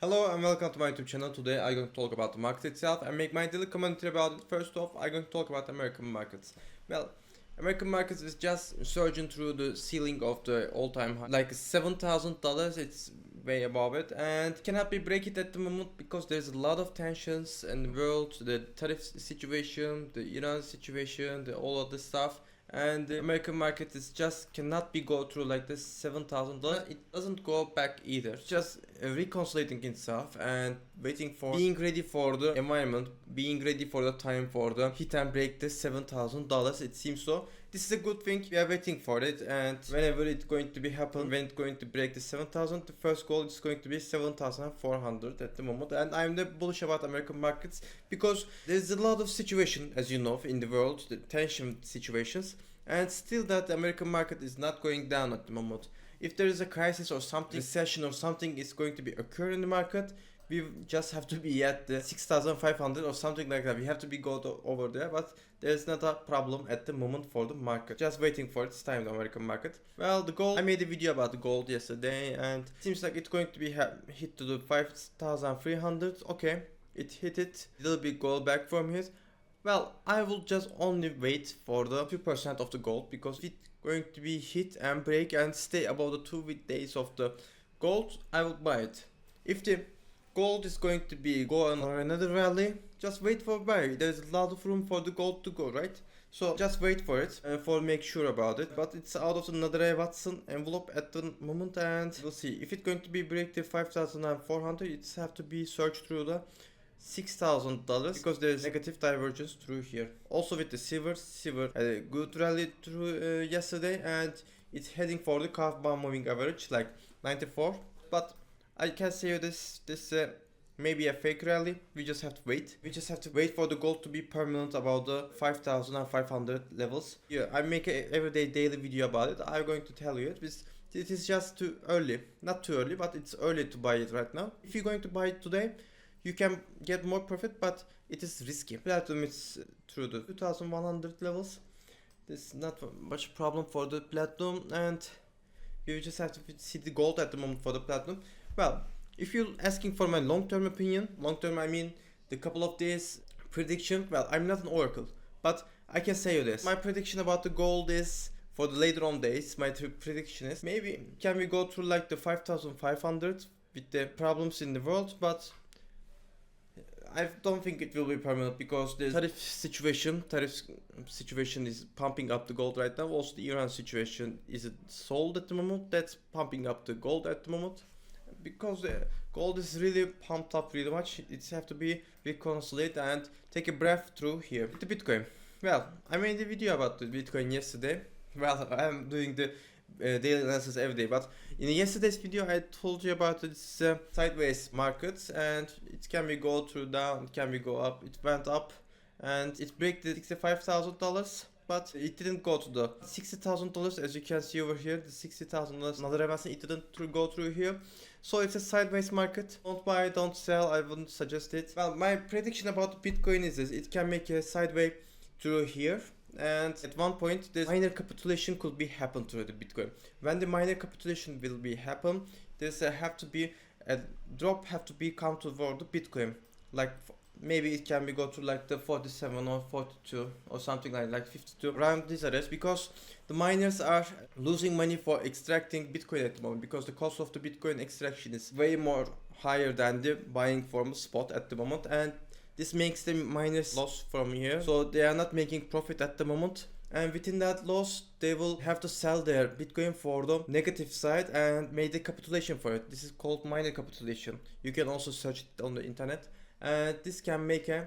Hello and welcome to my YouTube channel. Today I'm going to talk about the market itself and make my daily commentary about it. First off, I'm going to talk about American markets. Well, American markets is just surging through the ceiling of the all-time high, like $7,000. It's way above it and cannot be break it at the moment because there's a lot of tensions in the world, the tariff situation, the Iran situation, all of this stuff. And the American market is just cannot be go through like this $7,000. It doesn't go back either. It's just reconciliating itself and waiting for being ready for the environment, being ready for the time for the hit and break this $7,000. It seems so. This is a good thing. We are waiting for it, and whenever it's going to be happen, when it's going to break the 7,000, the first goal is going to be 7,400 at the moment. And I'm the bullish about American markets because there's a lot of situation, as you know, in the world, the tension situations, and still that the American market is not going down at the moment. If there is a crisis or something, recession or something is going to be occur in the market, we just have to be at the 6,500 or something like that. We have to be over there, but there's not a problem at the moment for the market. Just waiting for its time, the American market. Well, the gold, I made a video about the gold yesterday and it seems like it's going to be hit to the 5,300. Okay, it hit it. Little bit gold back from here. Well, I will just only wait for the 2% of the gold because it's going to be hit and break and stay above the 2 days of the gold. I will buy it. If the gold is going to be go on another rally, just wait for buy. There's a lot of room for the gold to go, right? So just wait for it for make sure about it. But it's out of the Nader Watson envelope at the moment, and we'll see if it's going to be break the 5,400. It's have to be searched through the $6,000 because there's negative divergence through here. Also with the silver had a good rally through yesterday, and it's heading for the half-bound moving average like 94. But I can say this maybe a fake rally. We just have to wait. We just have to wait for the gold to be permanent about the 5,500 levels. Yeah, I make a everyday daily video about it. I'm going to tell you it. It is just too early. Not too early, but it's early to buy it right now. If you're going to buy it today, you can get more profit, but it is risky. Platinum is through the 2,100 levels. There's not much problem for the platinum, and you just have to see the gold at the moment for the platinum. Well, if you're asking for my long-term opinion, long-term I mean the couple of days prediction, well, I'm not an oracle, but I can say you this. My prediction about the gold is for the later on days, my prediction is maybe can we go through like the 5,500 with the problems in the world, but I don't think it will be permanent because the tariff situation is pumping up the gold right now. Also the Iran situation is sold at the moment. That's pumping up the gold at the moment. Because the gold is really pumped up really much. It's have to be reconciled and take a breath through here. The Bitcoin. Well, I made a video about the Bitcoin yesterday. Well, I'm doing the daily analysis every day, but in yesterday's video I told you about this sideways markets, and it can be go through down, it can be go up. It went up and it break the $65,000, but it didn't go to the $60,000 as you can see over here. The $60,000 another event, it didn't go through here, so it's a sideways market. Don't buy, don't sell. I wouldn't suggest it. Well, my prediction about Bitcoin is this: it can make a sideways through here, and at one point the minor capitulation could be happen to the Bitcoin. When the minor capitulation will be happen, there's have to be a drop have to be come toward the Bitcoin, like maybe it can be go to like the 47 or 42 or something like 52 around these areas, because the miners are losing money for extracting Bitcoin at the moment because the cost of the Bitcoin extraction is way more higher than the buying from spot at the moment, and this makes the miners loss from here, so they are not making profit at the moment. And within that loss, they will have to sell their Bitcoin for the negative side and make the capitulation for it. This is called minor capitulation. You can also search it on the internet. And this can make a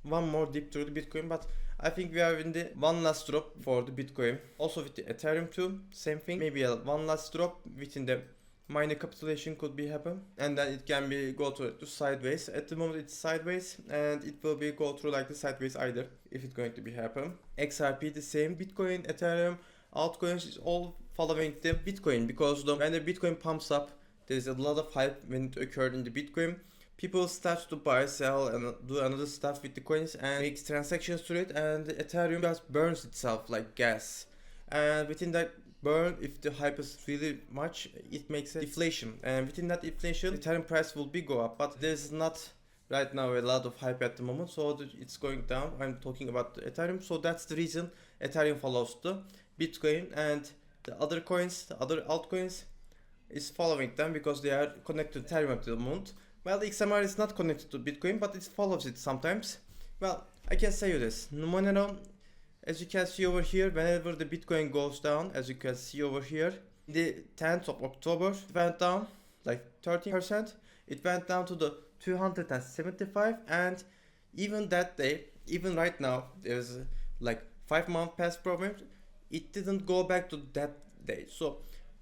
one more dip through the Bitcoin, but I think we are in the one last drop for the Bitcoin. Also with the Ethereum too, same thing. Maybe a one last drop within the minor capitulation could be happen, and then it can be go to sideways. At the moment it's sideways, and it will be go through like the sideways either if it's going to be happen. XRP the same. Bitcoin, Ethereum, altcoins is all following the Bitcoin, because when the Bitcoin pumps up, there's a lot of hype when it occurred in the Bitcoin. People start to buy, sell, and do another stuff with the coins and makes transactions through it, and the Ethereum just burns itself like gas. And within that burn if the hype is really much. It makes a deflation, and within that inflation, Ethereum price will be go up. But there's not right now a lot of hype at the moment, so it's going down. I'm talking about the Ethereum, so that's the reason Ethereum follows the Bitcoin, and the other coins, the other altcoins, is following them because they are connected to Ethereum at the moment. Well, the XMR is not connected to Bitcoin, but it follows it sometimes. Well, I can say you this. Monero, as you can see over here, whenever the Bitcoin goes down, as you can see over here, the 10th of October, it went down like 13%. It went down to the 275, and even that day, even right now, there's like 5 months past problem, it didn't go back to that day. So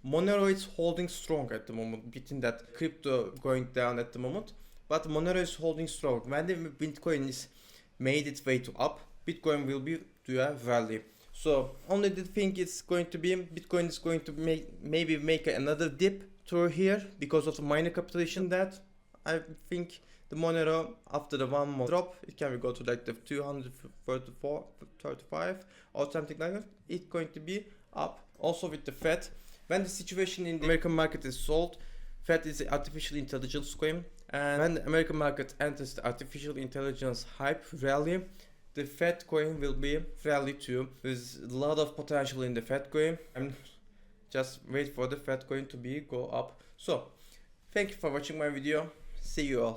Monero is holding strong at the moment, between that crypto going down at the moment, but Monero is holding strong. When the Bitcoin is made its way to up, Bitcoin will be to a rally. So only the thing is going to be Bitcoin is going to maybe make another dip through here because of the minor capitulation. That I think the Monero, after the one more drop, it can go to like the 234, 35 or something like that. It's going to be up. Also with the Fed, when the situation in the American market is solved, Fed is the artificial intelligence coin, and when the American market enters the artificial intelligence hype rally, the Fed coin will be rally too. There's a lot of potential in the Fed coin. I'm just wait for the Fed coin to be go up. So thank you for watching my video. See you all.